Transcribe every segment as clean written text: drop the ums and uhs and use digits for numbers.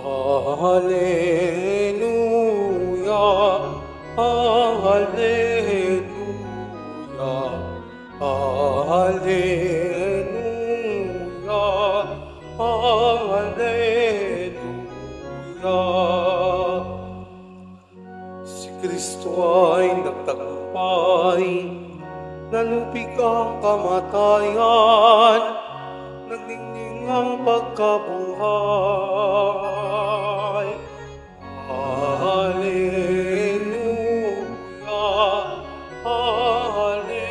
Hallelujah, Hallelujah, Hallelujah, Hallelujah. Si Kristo ay nagtagumpay, nalupig ang kamatayan, nagniningning ang pagkabuhay. Hallelujah, Hallelujah,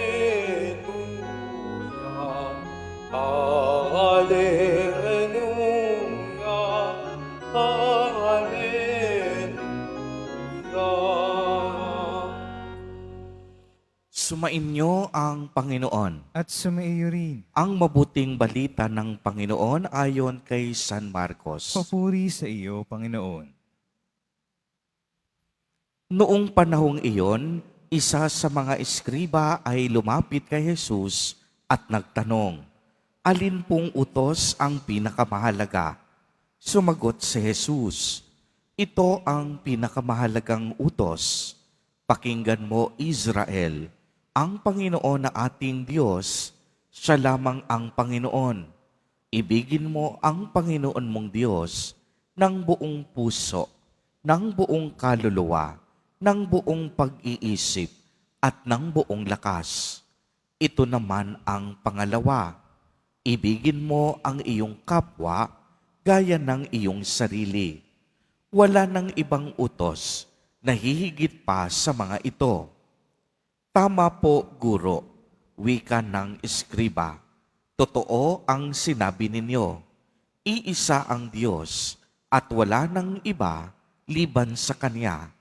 Hallelujah, Hallelujah. Sumainyo ang Panginoon. At sumaiyo rin. Ang mabuting balita ng Panginoon ayon kay San Marcos. Papuri sa iyo, Panginoon. Noong panahong iyon, isa sa mga eskriba ay lumapit kay Jesus at nagtanong, "Alin pong utos ang pinakamahalaga?" Sumagot si Jesus, "Ito ang pinakamahalagang utos. Pakinggan mo, Israel, ang Panginoon na ating Diyos, siya lamang ang Panginoon. Ibigin mo ang Panginoon mong Diyos ng buong puso, ng buong kaluluwa, ng buong pag-iisip, at ng buong lakas. Ito naman ang pangalawa. Ibigin mo ang iyong kapwa gaya ng iyong sarili. Wala nang ibang utos na hihigit pa sa mga ito." "Tama po, Guro," wika ng eskriba. "Totoo ang sinabi ninyo. Iisa ang Diyos at wala nang iba liban sa Kanya.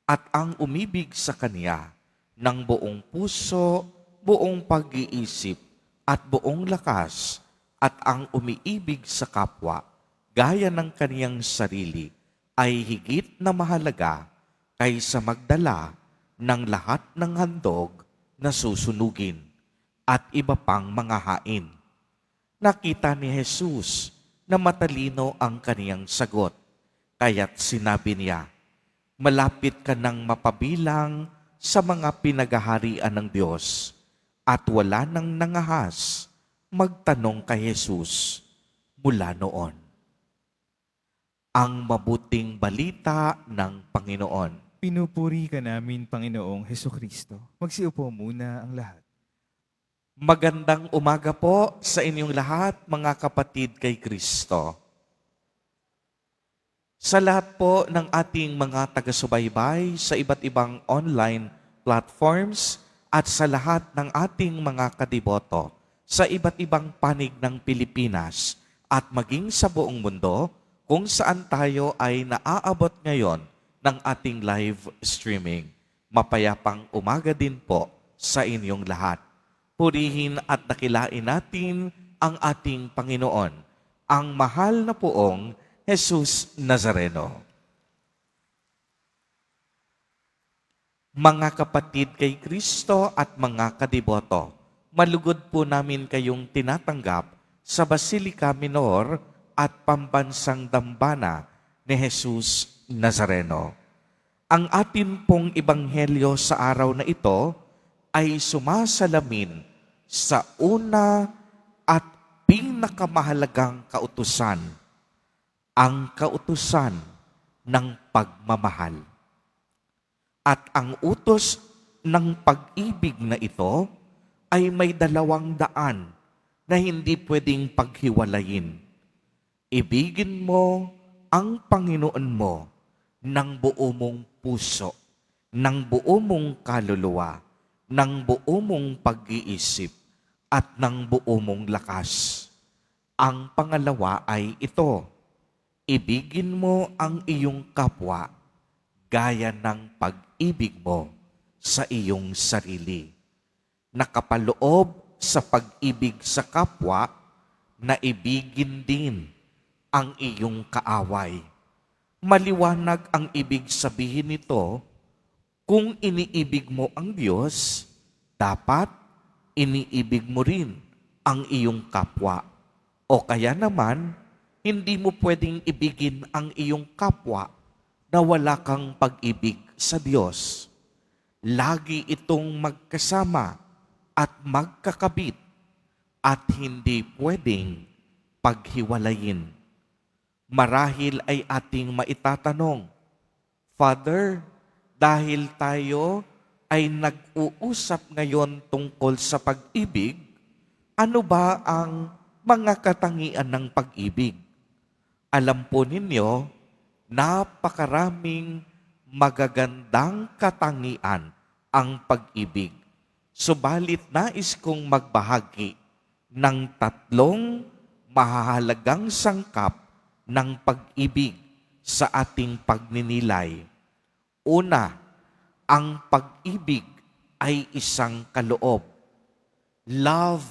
At ang umibig sa Kanya ng buong puso, buong pag-iisip at buong lakas, at ang umiibig sa kapwa gaya ng kaniyang sarili ay higit na mahalaga kaysa magdala ng lahat ng handog na susunugin at iba pang mga hain." Nakita ni Jesus na matalino ang kaniyang sagot, kaya't sinabi niya, "Malapit ka nang mapabilang sa mga pinaghaharian ng Diyos." At wala nang nangahas magtanong kay Jesus mula noon. Ang mabuting balita ng Panginoon. Pinupuri ka namin, Panginoong Hesukristo. Magsiupo muna ang lahat. Magandang umaga po sa inyong lahat, mga kapatid kay Kristo. Sa lahat po ng ating mga taga-subaybay sa iba't ibang online platforms at sa lahat ng ating mga kadiboto sa iba't ibang panig ng Pilipinas at maging sa buong mundo kung saan tayo ay naaabot ngayon ng ating live streaming. Mapayapang umaga din po sa inyong lahat. Purihin at dakilain natin ang ating Panginoon, ang mahal na poong Jesus Nazareno. Mga kapatid kay Kristo at mga kadiboto, malugod po namin kayong tinatanggap sa Basilica Minor at Pambansang Dambana ni Jesus Nazareno. Ang atin pong ebanghelyo sa araw na ito ay sumasalamin sa una at pinakamahalagang kautusan, ang kautusan ng pagmamahal. At ang utos ng pag-ibig na ito ay may 200 na hindi pwedeng paghiwalayin. Ibigin mo ang Panginoon mo ng buo mong puso, ng buo mong kaluluwa, ng buo mong pag-iisip, at ng buo mong lakas. Ang pangalawa ay ito, ibigin mo ang iyong kapwa gaya ng pag-ibig mo sa iyong sarili. Nakapaloob sa pag-ibig sa kapwa na ibigin din ang iyong kaaway. Maliwanag ang ibig sabihin nito, kung iniibig mo ang Diyos, dapat iniibig mo rin ang iyong kapwa. O kaya naman, hindi mo pwedeng ibigin ang iyong kapwa na wala kang pag-ibig sa Diyos. Lagi itong magkasama at magkakabit at hindi pwedeng paghiwalayin. Marahil ay ating maitatanong, Father, dahil tayo ay nag-uusap ngayon tungkol sa pag-ibig, ano ba ang mga katangian ng pag-ibig? Alam po ninyo, napakaraming magagandang katangian ang pag-ibig. Subalit nais kong magbahagi ng 3 mahahalagang sangkap ng pag-ibig sa ating pagninilay. Una, ang pag-ibig ay isang kaloob. Love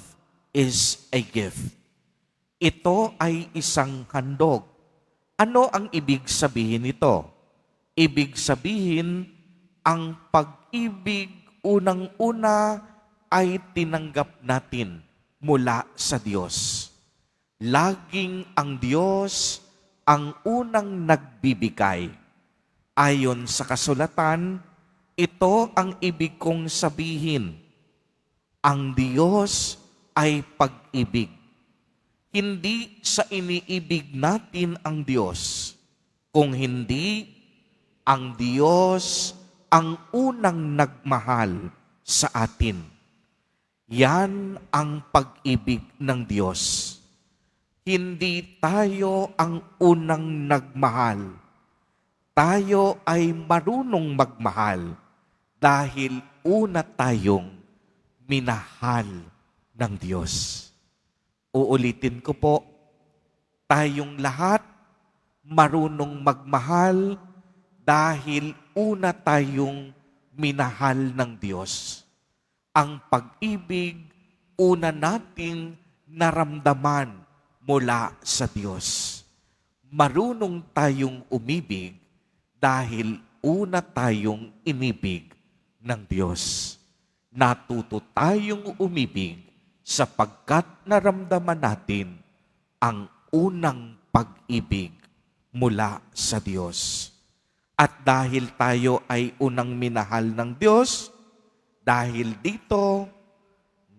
is a gift. Ito ay isang handog. Ano ang ibig sabihin nito? Ibig sabihin, ang pag-ibig unang-una ay tinanggap natin mula sa Diyos. Laging ang Diyos ang unang nagbibigay. Ayon sa kasulatan, ito ang ibig kong sabihin. Ang Diyos ay pag-ibig. Hindi sa iniibig natin ang Diyos, kung hindi ang Diyos ang unang nagmahal sa atin. Yan ang pag-ibig ng Diyos. Hindi tayo ang unang nagmahal. Tayo ay marunong magmahal dahil una tayong minahal ng Diyos. Uulitin ko po, tayong lahat marunong magmahal dahil una tayong minahal ng Diyos. Ang pag-ibig, una nating naramdaman mula sa Diyos. Marunong tayong umibig dahil una tayong inibig ng Diyos. Natuto tayong umibig sapagkat naramdaman natin ang unang pag-ibig mula sa Diyos. At dahil tayo ay unang minahal ng Diyos, dahil dito,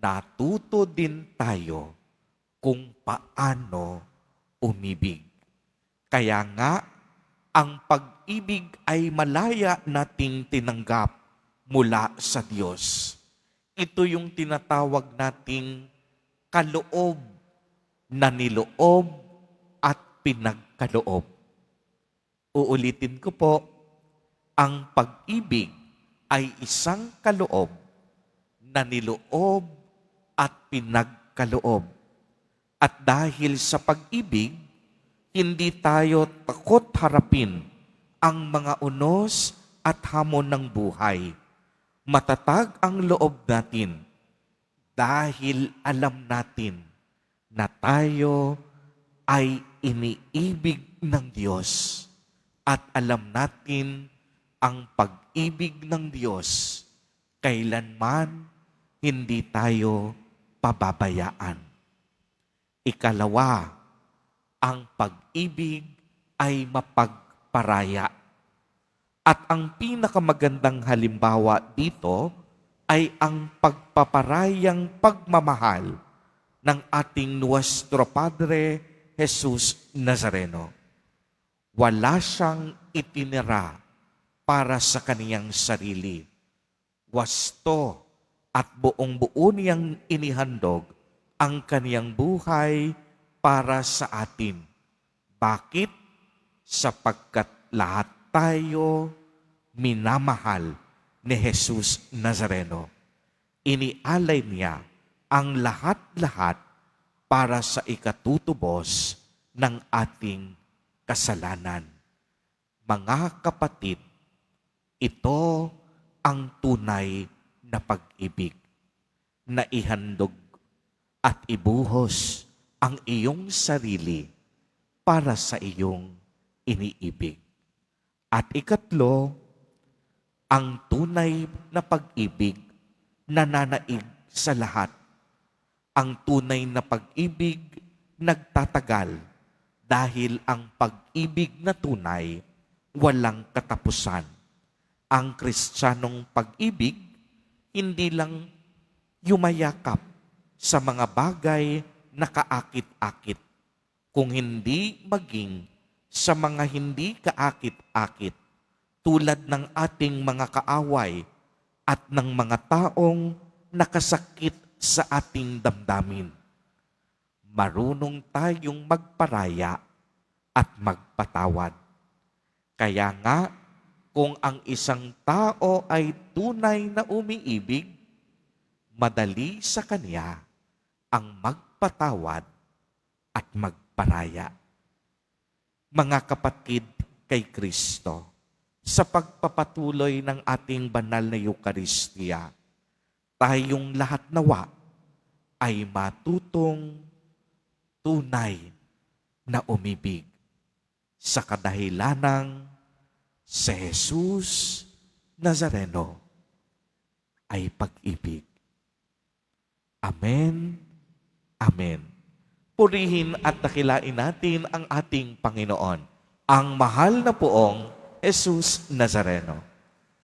natuto din tayo kung paano umibig. Kaya nga, ang pag-ibig ay malaya nating tinanggap mula sa Diyos. Ito yung tinatawag nating kaloob na niloob at pinagkaloob. Uulitin ko po, ang pag-ibig ay isang kaloob na niloob at pinagkaloob. At dahil sa pag-ibig, hindi tayo takot harapin ang mga unos at hamon ng buhay. Matatag ang loob natin dahil alam natin na tayo ay iniibig ng Diyos at alam natin ang pag-ibig ng Diyos kailanman hindi tayo pababayaan. Ikalawa, ang pag-ibig ay mapagparaya. At ang pinakamagandang halimbawa dito ay ang pagpaparayang pagmamahal ng ating Nuestro Padre Jesus Nazareno. Wala siyang itinira para sa kaniyang sarili. Wasto at buong-buo niyang inihandog ang kaniyang buhay para sa atin. Bakit? Sapagkat lahat tayo minamahal ni Jesus Nazareno. Inialay niya ang lahat-lahat para sa ikatutubos ng ating kasalanan. Mga kapatid, ito ang tunay na pag-ibig na ihandog at ibuhos ang iyong sarili para sa iyong iniibig. At ikatlo, ang tunay na pag-ibig nananaig sa lahat. Ang tunay na pag-ibig nagtatagal dahil ang pag-ibig na tunay walang katapusan. Ang Kristiyanong pag-ibig hindi lang yumayakap sa mga bagay na kaakit-akit, kung hindi maging sa mga hindi kaakit-akit tulad ng ating mga kaaway at ng mga taong nakasakit sa ating damdamin. Marunong tayong magparaya at magpatawad. Kaya nga, kung ang isang tao ay tunay na umiibig, madali sa kanya ang magpatawad at magparaya. Mga kapatid kay Kristo, sa pagpapatuloy ng ating banal na Eucharistia, tayong lahat nawa ay matutong tunay na umibig sa kadahilanang si Jesus Nazareno ay pag-ibig. Amen. Amen. Purihin at dakilain natin ang ating Panginoon, ang mahal na poong Jesus Nazareno.